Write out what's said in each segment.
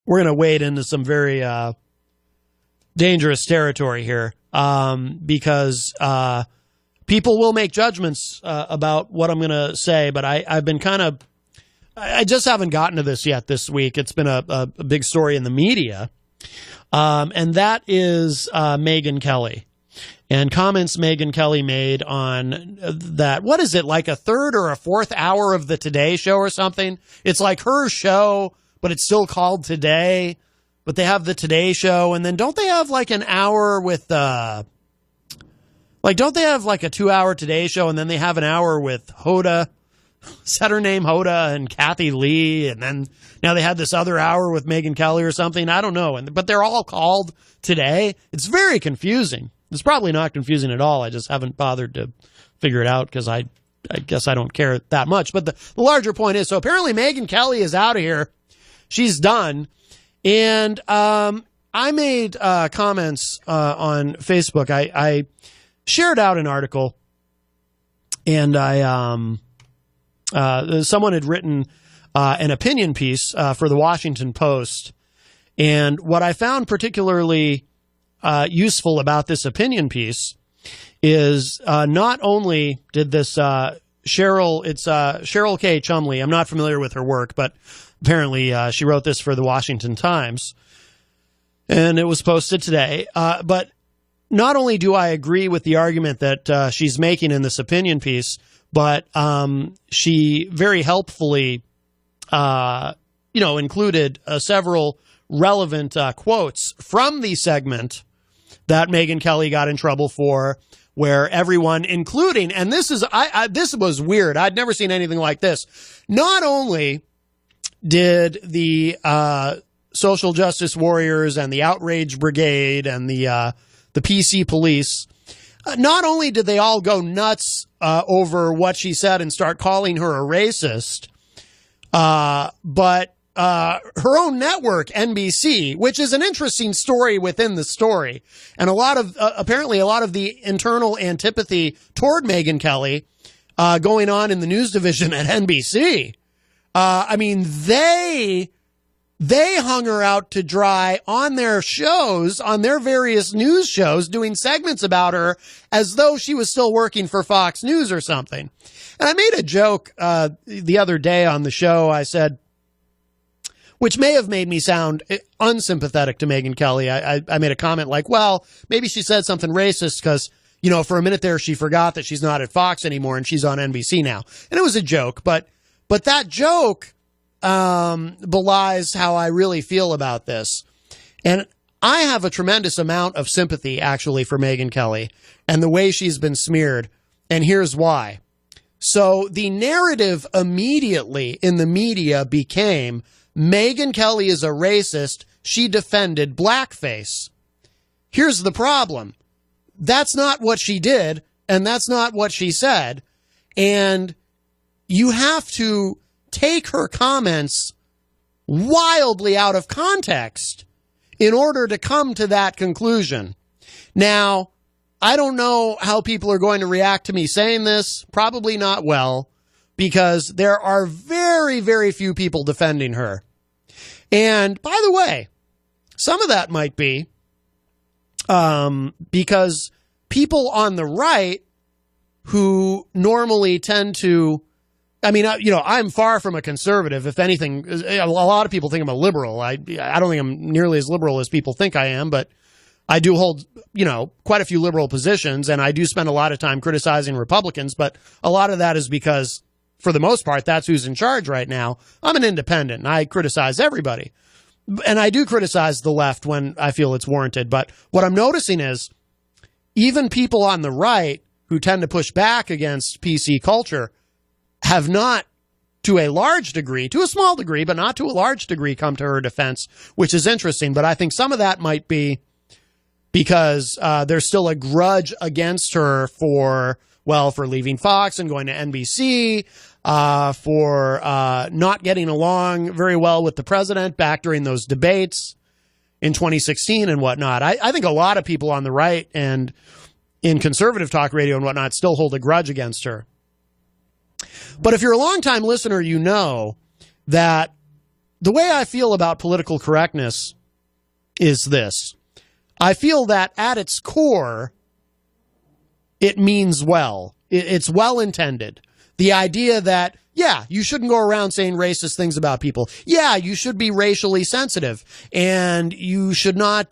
we're going to wade into some very dangerous territory here, because people will make judgments about what I'm going to say, but I just haven't gotten to this yet this week. It's been a big story in the media, and that is Megyn Kelly. And comments Megyn Kelly made on that, what is it, like a third or a fourth hour of the Today Show or something? It's like her show, but it's still called Today. But they have the Today Show, and then don't they have like an hour with, don't they have like a 2-hour Today Show, and then they have an hour with Hoda, is that her name, Hoda, and Kathy Lee, and then now they had this other hour with Megyn Kelly or something, I don't know, but they're all called Today. It's very confusing. It's probably not confusing at all. I just haven't bothered to figure it out because I guess I don't care that much. But the larger point is, so apparently Megyn Kelly is out of here. She's done. And I made comments on Facebook. I shared out an article, and someone had written an opinion piece for the Washington Post. And what I found particularly useful about this opinion piece is not only did this Cheryl K. Chumley, I'm not familiar with her work, but apparently she wrote this for the Washington Times, and it was posted today. But not only do I agree with the argument that she's making in this opinion piece, but she very helpfully included several relevant quotes from the segment that Megyn Kelly got in trouble for, where everyone, including, and this was weird. I'd never seen anything like this. Not only did the social justice warriors and the outrage brigade and the PC police, not only did they all go nuts over what she said and start calling her a racist, but her own network, NBC, which is an interesting story within the story, and apparently a lot of the internal antipathy toward Megyn Kelly going on in the news division at NBC. They hung her out to dry on their shows, on their various news shows, doing segments about her as though she was still working for Fox News or something. And I made a joke the other day on the show. I said, which may have made me sound unsympathetic to Megyn Kelly. I made a comment like, well, maybe she said something racist because, for a minute there she forgot that she's not at Fox anymore and she's on NBC now. And it was a joke, but that joke belies how I really feel about this. And I have a tremendous amount of sympathy, actually, for Megyn Kelly and the way she's been smeared. And here's why. So the narrative immediately in the media became, Megyn Kelly is a racist. She defended blackface. Here's the problem. That's not what she did, and that's not what she said. And you have to take her comments wildly out of context in order to come to that conclusion. Now, I don't know how people are going to react to me saying this. Probably not well, because there are very, very few people defending her. And by the way, some of that might be because people on the right who normally tend to, I'm far from a conservative. If anything, a lot of people think I'm a liberal. I don't think I'm nearly as liberal as people think I am, but I do hold, quite a few liberal positions, and I do spend a lot of time criticizing Republicans, but a lot of that is because, for the most part, that's who's in charge right now. I'm an independent, and I criticize everybody. And I do criticize the left when I feel it's warranted. But what I'm noticing is even people on the right who tend to push back against PC culture have not, to a large degree, to a small degree, but not to a large degree, come to her defense, which is interesting. But I think some of that might be because there's still a grudge against her for leaving Fox and going to NBC, for not getting along very well with the president back during those debates in 2016 and whatnot. I think a lot of people on the right and in conservative talk radio and whatnot still hold a grudge against her. But if you're a longtime listener, you know that the way I feel about political correctness is this. I feel that at its core, it means well. It's well intended. The idea that, yeah, you shouldn't go around saying racist things about people. Yeah, you should be racially sensitive, and you should not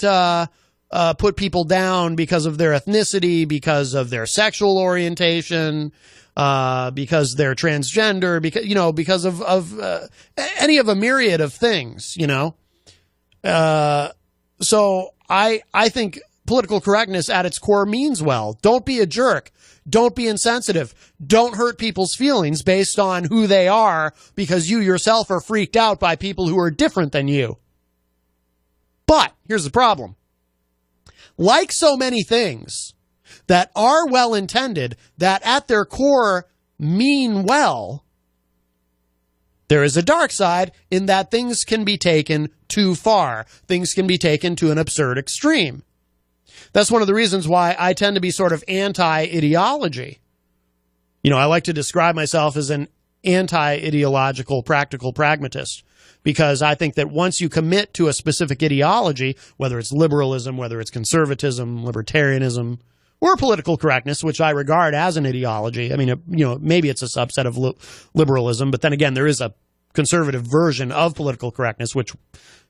put people down because of their ethnicity, because of their sexual orientation, because they're transgender, because of any of a myriad of things, So I think political correctness at its core means well. Don't be a jerk. Don't be insensitive. Don't hurt people's feelings based on who they are because you yourself are freaked out by people who are different than you. But here's the problem. Like so many things that are well intended, that at their core mean well, there is a dark side in that things can be taken too far. Things can be taken to an absurd extreme. That's one of the reasons why I tend to be sort of anti-ideology. I like to describe myself as an anti-ideological practical pragmatist, because I think that once you commit to a specific ideology, whether it's liberalism, whether it's conservatism, libertarianism, or political correctness, which I regard as an ideology. I mean, maybe it's a subset of liberalism, but then again, there is a conservative version of political correctness, which,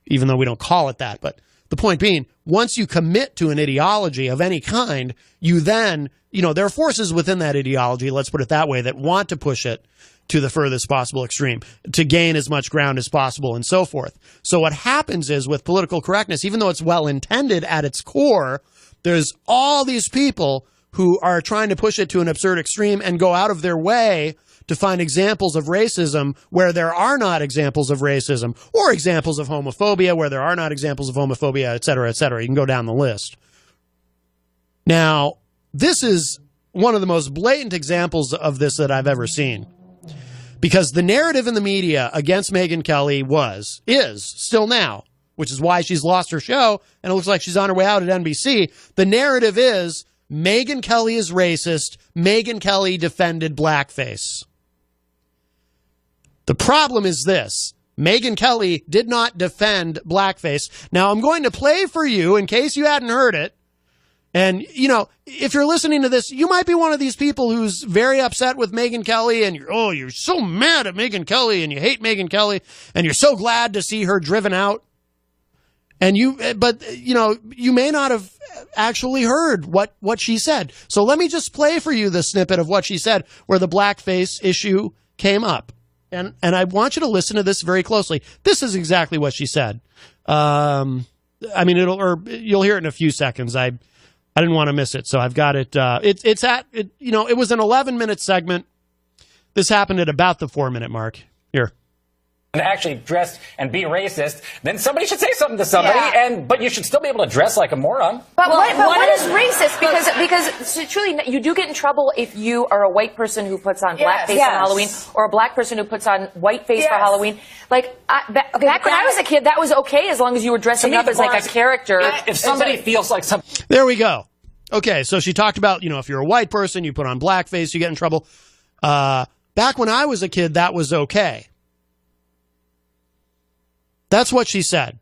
even though we don't call it that, but the point being, once you commit to an ideology of any kind, you then, there are forces within that ideology, let's put it that way, that want to push it to the furthest possible extreme, to gain as much ground as possible, and so forth. So what happens is, with political correctness, even though it's well-intended at its core, there's all these people who are trying to push it to an absurd extreme and go out of their way to find examples of racism where there are not examples of racism, or examples of homophobia where there are not examples of homophobia, et cetera, et cetera. You can go down the list. Now, this is one of the most blatant examples of this that I've ever seen. Because the narrative in the media against Megyn Kelly is still now, which is why she's lost her show, and it looks like she's on her way out at NBC. The narrative is, Megyn Kelly is racist. Megyn Kelly defended blackface. The problem is this. Megyn Kelly did not defend blackface. Now, I'm going to play for you, in case you hadn't heard it. And, if you're listening to this, you might be one of these people who's very upset with Megyn Kelly, and you're so mad at Megyn Kelly, and you hate Megyn Kelly, and you're so glad to see her driven out. And you may not have actually heard what she said. So let me just play for you the snippet of what she said where the blackface issue came up. And I want you to listen to this very closely. This is exactly what she said. You'll hear it in a few seconds. I didn't want to miss it, so I've got it. It was an 11-minute segment. This happened at about the 4-minute mark. Here. And actually dress and be racist, then somebody should say something to somebody, but you should still be able to dress like a moron. But what is racist? Because truly, you do get in trouble if you are a white person who puts on blackface on Halloween, or a black person who puts on whiteface for Halloween. Back when I was a kid, that was okay as long as you were dressing up as like a character. If somebody feels like something. There we go. Okay, so she talked about, if you're a white person, you put on blackface, you get in trouble. Back when I was a kid, that was okay. That's what she said.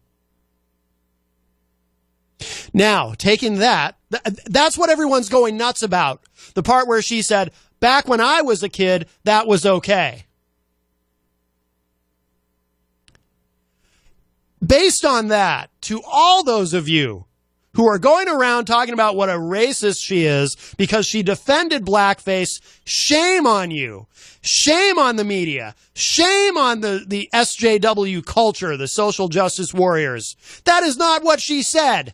Now, taking that's what everyone's going nuts about. The part where she said, back when I was a kid, that was okay. Based on that, to all those of you who are going around talking about what a racist she is because she defended blackface, shame on you. Shame on the media. Shame on the SJW culture, the social justice warriors. That is not what she said.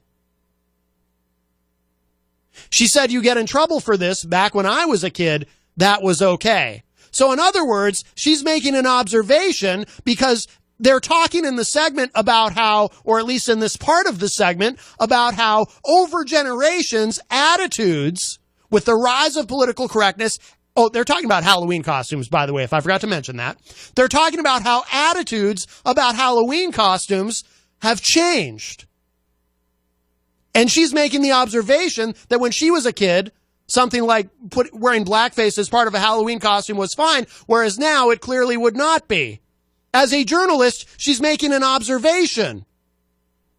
She said you get in trouble for this back when I was a kid, that was okay. So in other words, she's making an observation because they're talking in the segment about how, or at least in this part of the segment, about how over generations, attitudes with the rise of political correctness. Oh, they're talking about Halloween costumes, by the way, if I forgot to mention that. They're talking about how attitudes about Halloween costumes have changed. And she's making the observation that when she was a kid, something like wearing blackface as part of a Halloween costume was fine, whereas now it clearly would not be. As a journalist, she's making an observation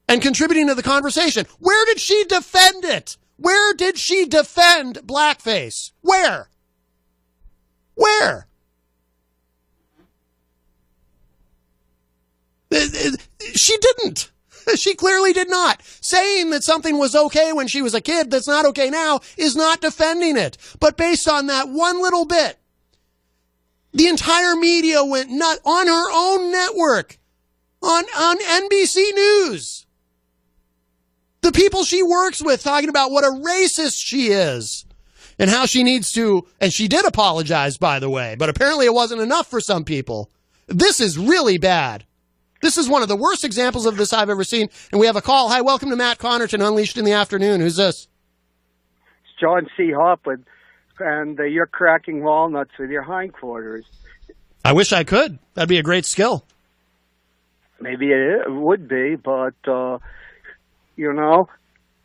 and contributing to the conversation. Where did she defend it? Where did she defend blackface? Where? Where? She didn't. She clearly did not. Saying that something was okay when she was a kid that's not okay now is not defending it. But based on that one little bit, the entire media went nuts on her own network, on NBC News. The people she works with talking about what a racist she is and how she needs to, and she did apologize, by the way, but apparently it wasn't enough for some people. This is really bad. This is one of the worst examples of this I've ever seen. And we have a call. Hi, welcome to Matt Connarton Unleashed in the afternoon. Who's this? It's John C. Hoffman, and you're cracking walnuts with your hindquarters. I wish I could. That'd be a great skill. Maybe it would be, but, you know,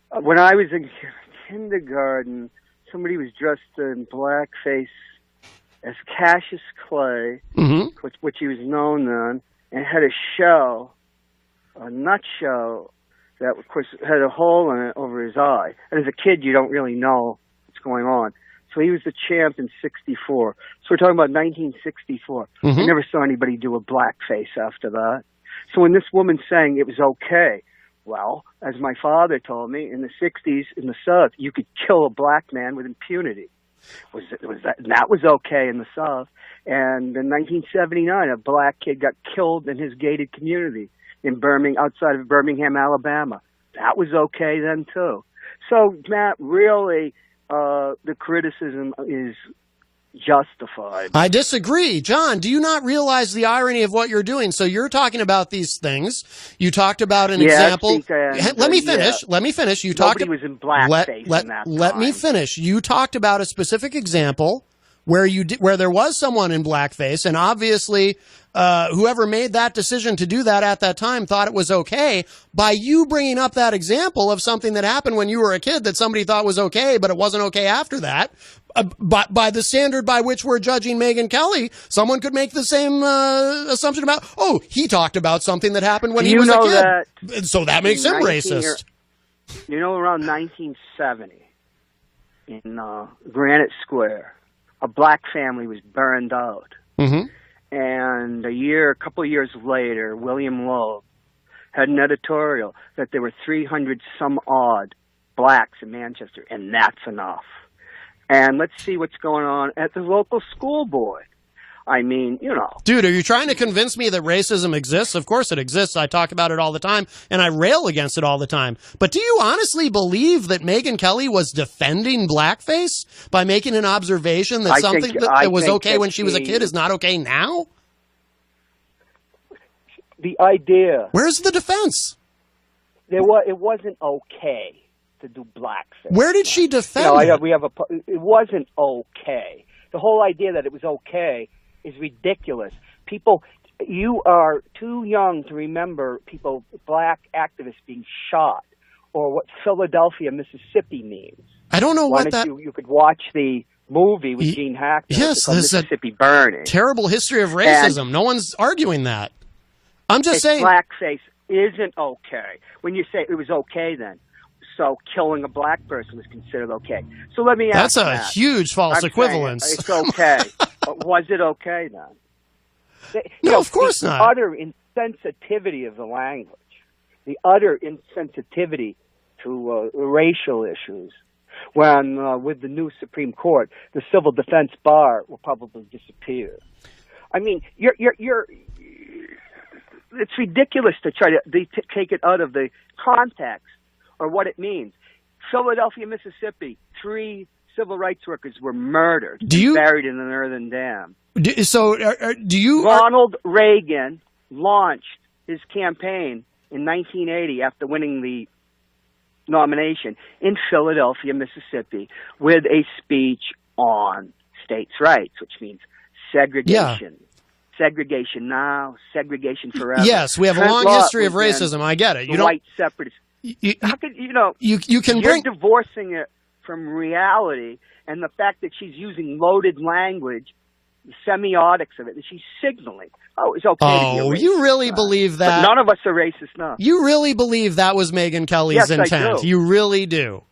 when I was in kindergarten, somebody was dressed in blackface as Cassius Clay, which he was known then, and had a show, a nut show, that, of course, had a hole in it over his eye. And as a kid, you don't really know what's going on. So he was the champ in 64. So we're talking about 1964. I never saw anybody do a blackface after that. So when this woman's saying it was okay, well, as my father told me, in the 60s in the South, you could kill a black man with impunity. That was okay in the South. And in 1979, a black kid got killed in his gated community in outside of Birmingham, Alabama. That was okay then too. So, Matt, really, the criticism is justified. I disagree. John, do you not realize the irony of what you're doing? So you're talking about these things. You talked about an example. Let me finish. Let me finish. You talked. Nobody was in blackface in that time. Let me finish. You talked about a specific example where there was someone in blackface, and obviously whoever made that decision to do that at that time thought it was okay. By you bringing up that example of something that happened when you were a kid that somebody thought was okay, but it wasn't okay after that, by the standard by which we're judging Megyn Kelly, someone could make the same assumption about, oh, he talked about something that happened when he was a kid. So that makes him racist. You know, around 1970 in Granite Square, a black family was burned out. And a couple of years later, William Loeb had an editorial that there were 300 some odd blacks in Manchester, and that's enough. And let's see what's going on at the local school board. I mean, you know. Dude, are you trying to convince me that racism exists? Of course it exists. I talk about it all the time, and I rail against it all the time. But do you honestly believe that Megyn Kelly was defending blackface by making an observation that something that was okay when she was a kid is not okay now? The idea. Where's the defense? It wasn't okay to do blackface. Where did she defend it? It wasn't okay. The whole idea that it was okay is ridiculous. People, you are too young to remember black activists being shot, or what Philadelphia, Mississippi means. I don't know what that... You could watch the movie with Gene Hackman. Yes, there's Mississippi Burning. Terrible history of racism. No one's arguing that. I'm just saying... Blackface isn't okay. When you say it was okay then, so killing a black person was considered okay. So let me ask That's a huge false equivalence. It's okay. But was it okay then? No, of course not. The utter insensitivity of the language, the utter insensitivity to racial issues. When with the new Supreme Court, the civil defense bar will probably disappear. I mean, it's ridiculous to try to take it out of the context or what it means. Philadelphia, Mississippi, 3 civil rights workers were murdered, buried in an earthen dam. Ronald Reagan launched his campaign in 1980 after winning the nomination in Philadelphia, Mississippi, with a speech on states' rights, which means segregation. Yeah. Segregation now, segregation forever. Yes, we have a long history of racism. I get it. White separatists. How could you're divorcing it from reality, and the fact that she's using loaded language semiotics of it, and she's signaling, oh, it's okay to be a racist. You really believe that? But none of us are racist enough. You really believe that was Megyn Kelly's intent? I do. You really do?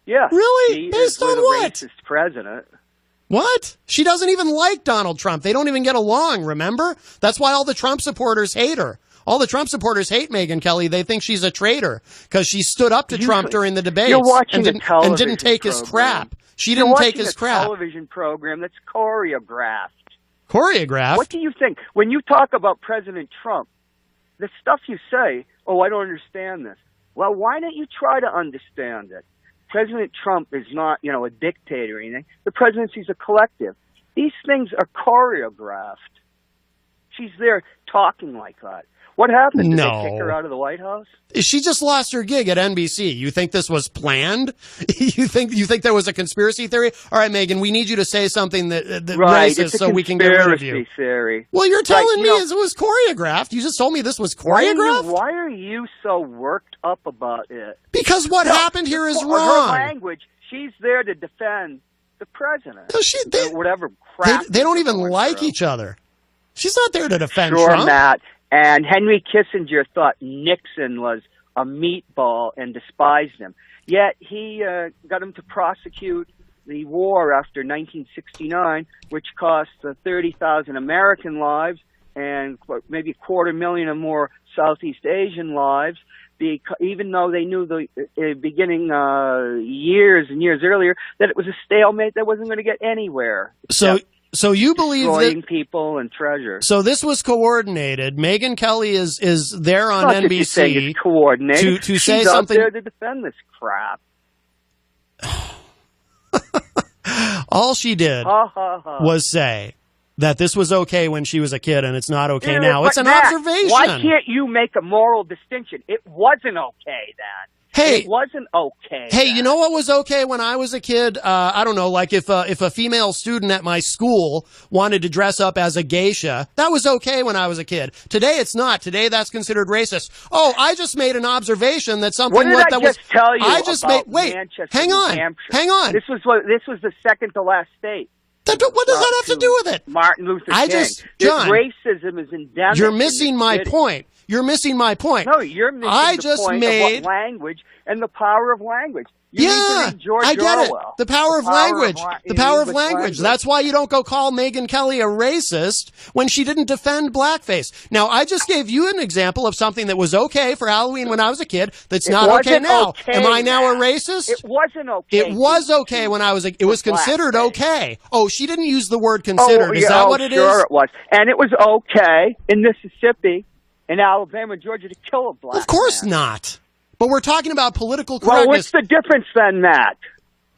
Yeah. Really? Based on what? Racist president. What? She doesn't even like Donald Trump. They don't even get along, remember? That's why all the Trump supporters hate her. All the Trump supporters hate Megyn Kelly. They think she's a traitor because she stood up to Trump during the debates and didn't take his crap. She didn't take his crap. A television program that's choreographed. Choreographed? What do you think? When you talk about President Trump, the stuff you say, oh, I don't understand this. Well, why don't you try to understand it? President Trump is not, a dictator or anything. The presidency's a collective. These things are choreographed. She's there talking like that. What happened? Did they kick her out of the White House? She just lost her gig at NBC. You think this was planned? You think there was a conspiracy theory? All right, Megyn, we need you to say something that racist so we can get rid of you. Theory. Well, you're telling me it was choreographed. You just told me this was choreographed. Why are you so worked up about it? Because what happened here is wrong. Her language. She's there to defend the president. Whatever crap. They don't even like each other. She's not there to defend Trump. Trump. Matt. And Henry Kissinger thought Nixon was a meatball and despised him. Yet he got him to prosecute the war after 1969, which cost 30,000 American lives and maybe 250,000 or more Southeast Asian lives. Even though they knew the beginning years and years earlier that it was a stalemate that wasn't going to get anywhere. So you believe destroying that people and treasure. So this was coordinated. Megyn Kelly is there on it's not NBC just saying it's coordinated. to say She's something. Out there to defend this crap. All she did was say that this was okay when she was a kid and it's not okay now. It's an observation. Why can't you make a moral distinction? It wasn't okay then. Hey, it wasn't okay. Hey, you know what was okay when I was a kid? I don't know, like if a female student at my school wanted to dress up as a geisha, that was okay when I was a kid. Today it's not. Today that's considered racist. Oh, I just made an observation that something what did that I was. Just tell you I just about made. Wait, Manchester, hang on, New Hampshire. hang on. This was the second to last state. What does that have to do with it? Martin Luther King. John, racism is endemic. You're missing my point. You're missing my point. No, you're missing the point of what language and the power of language. You need to read George I get Orwell. it. The power of language. The power of language. That's why you don't go call Megyn Kelly a racist when she didn't defend blackface. Now, I just gave you an example of something that was okay for Halloween when I was a kid that's not okay now. Am I now a racist? It wasn't okay. It was okay when I was it was considered okay. Oh, she didn't use the word considered. Is that what it is? Sure it was. And it was okay in Mississippi, in Alabama, Georgia to kill a black Of course man. not. But we're talking about political correctness. Well, what's the difference then, Matt?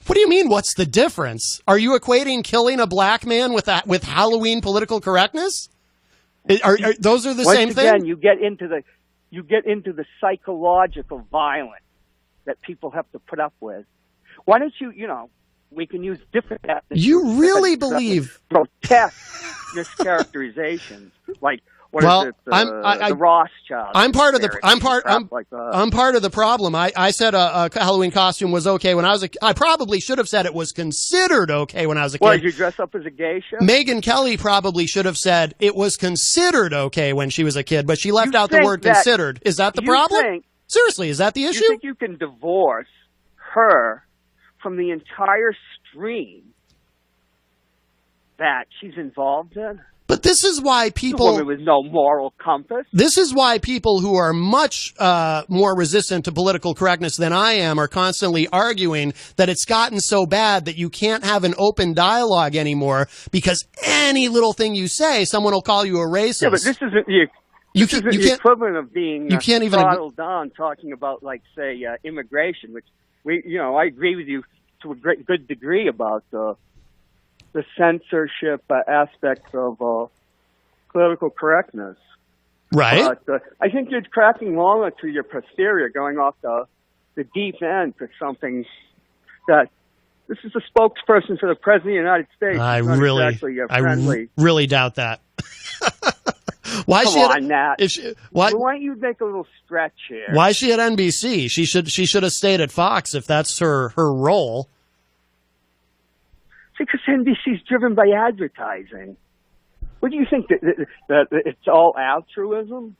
What do you mean, what's the difference? Are you equating killing a black man with Halloween political correctness? Those are the same thing? Once again, you get into the psychological violence that people have to put up with. Why don't we can use different ethnicities. You really believe grotesque mischaracterizations like the Rothschilds. I'm part of the problem. I said a Halloween costume was okay when I was I probably should have said it was considered okay when I was a kid. Well, did you dress up as a geisha? Megyn Kelly probably should have said it was considered okay when she was a kid, but she left out the word considered. Is that the problem? Seriously, is that the issue? You think you can divorce her from the entire stream that she's involved in? But this is why people... A woman with no moral compass. This is why people who are much more resistant to political correctness than I am are constantly arguing that it's gotten so bad that you can't have an open dialogue anymore because any little thing you say, someone will call you a racist. Yeah, but this isn't the equivalent of being throttled down talking about, like, say, immigration, which, I agree with you to a good degree about the censorship aspects of political correctness. Right. But I think you're cracking longer to your posterior, going off the deep end to something that this is a spokesperson for the President of the United States. I really doubt that. Why don't you make a little stretch here? Why is she at NBC? She should have stayed at Fox if that's her role. Because NBC's driven by advertising. What do you think, that it's all altruism?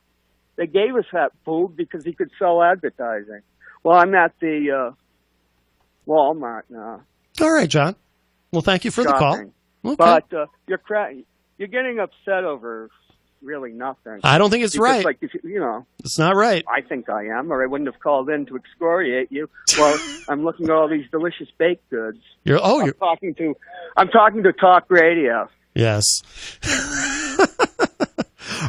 They gave us that fool because he could sell advertising. Well, I'm at the Walmart now. All right, John. Well, thank you for the call. Okay. But you're getting upset over really nothing. I don't think it's right. Like, it's not right. I think I am, or I wouldn't have called in to excoriate you. Well, I'm looking at all these delicious baked goods. I'm talking to talk radio. Yes.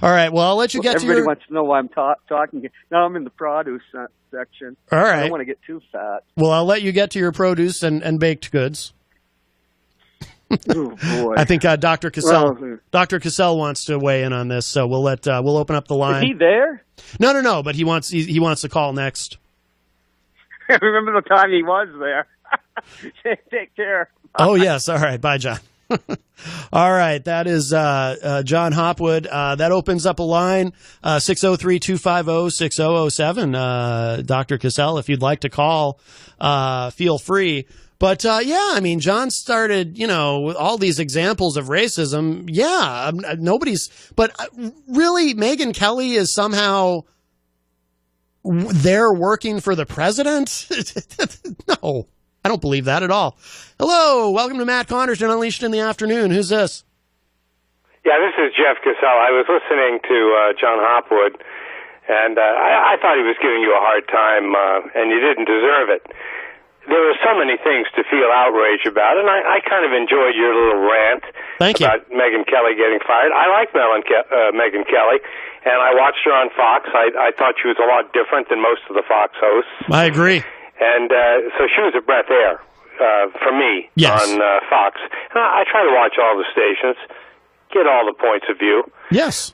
All right. Well, I'll let you get to your... Everybody wants to know why I'm talking. Now I'm in the produce section. All right. I don't want to get too fat. Well, I'll let you get to your produce and baked goods. Oh, boy. I think Dr. Cassell wants to weigh in on this, so we'll open up the line. Is he there? No, but he wants to call next. I remember the time he was there. Take care. Oh, yes. All right. Bye, John. All right. That is John Hopwood. That opens up a line, 603-250-6007. Dr. Cassell, if you'd like to call, feel free. But, I mean, John started, with all these examples of racism. Yeah, but really, Megyn Kelly is somehow there working for the president? No, I don't believe that at all. Hello, welcome to Matt Connarton Unleashed in the afternoon. Who's this? Yeah, this is Jeff Cassell. I was listening to John Hopwood, and I thought he was giving you a hard time, and you didn't deserve it. There were so many things to feel outraged about, and I kind of enjoyed your little rant about Megyn Kelly getting fired. I like Megyn Kelly, and I watched her on Fox. I thought she was a lot different than most of the Fox hosts. I agree. And so she was a breath of air for me on Fox. And I try to watch all the stations, get all the points of view. Yes.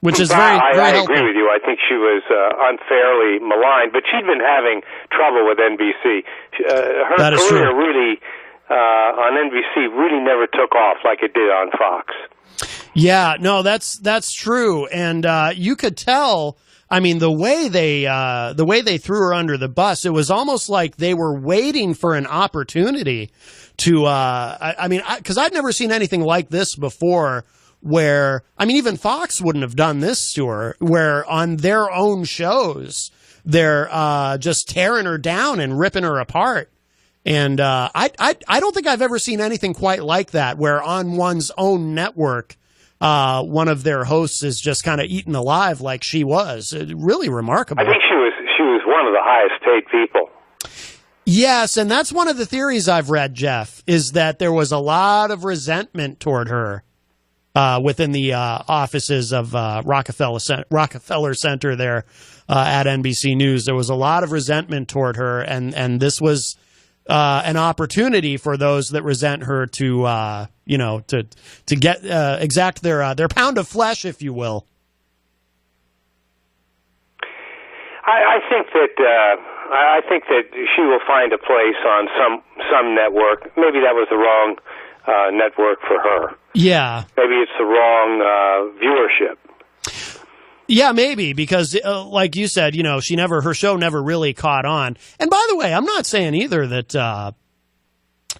Which is very I helpful. agree with you. I think she was unfairly maligned, but she'd been having trouble with NBC. Her career really on NBC really never took off like it did on Fox. Yeah, no, that's true, and you could tell. I mean, the way they threw her under the bus, it was almost like they were waiting for an opportunity to. Because I'd never seen anything like this before. Where, even Fox wouldn't have done this to her, where on their own shows, they're just tearing her down and ripping her apart. And I don't think I've ever seen anything quite like that, where on one's own network, one of their hosts is just kind of eaten alive like she was. Really remarkable. I think she was one of the highest paid people. Yes, and that's one of the theories I've read, Jeff, is that there was a lot of resentment toward her. Within the offices of Rockefeller Center there at NBC News. There was a lot of resentment toward her, and this was an opportunity for those that resent her to get exact their pound of flesh, if you will. I think that she will find a place on some network. Maybe that was the wrong network for her. Yeah. Maybe it's the wrong viewership. Yeah, maybe, because like you said, her show never really caught on. And by the way, I'm not saying either that,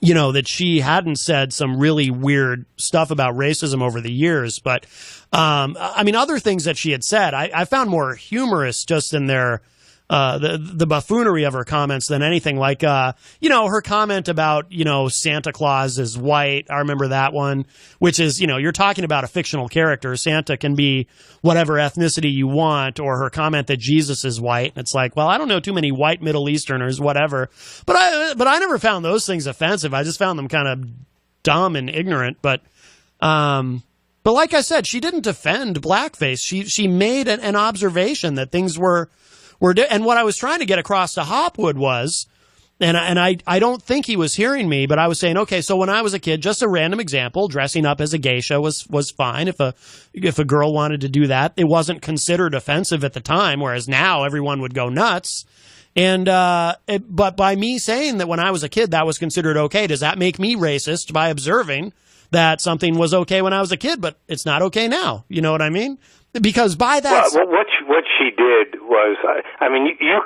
that she hadn't said some really weird stuff about racism over the years. But, other things that she had said, I found more humorous just in their, the buffoonery of her comments than anything. Like, her comment about, Santa Claus is white. I remember that one, which is, you're talking about a fictional character. Santa can be whatever ethnicity you want, or her comment that Jesus is white. And it's like, well, I don't know too many white Middle Easterners, whatever. But I never found those things offensive. I just found them kind of dumb and ignorant. But like I said, she didn't defend blackface. She made an observation that things were and what I was trying to get across to Hopwood was, and I don't think he was hearing me, but I was saying, okay, so when I was a kid, just a random example, dressing up as a geisha was fine. If a girl wanted to do that, it wasn't considered offensive at the time, whereas now everyone would go nuts. And but by me saying that when I was a kid that was considered okay, does that make me racist by observing that something was okay when I was a kid, but it's not okay now? You know what I mean? Because by that, well, what she did was, you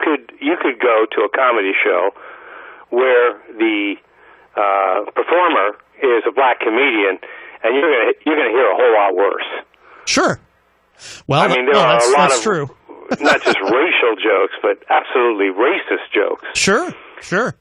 could go to a comedy show where the performer is a black comedian, and you're gonna hear a whole lot worse. Sure. Well, I mean, there are a lot that's of true. not just racial jokes, but absolutely racist jokes. Sure, sure.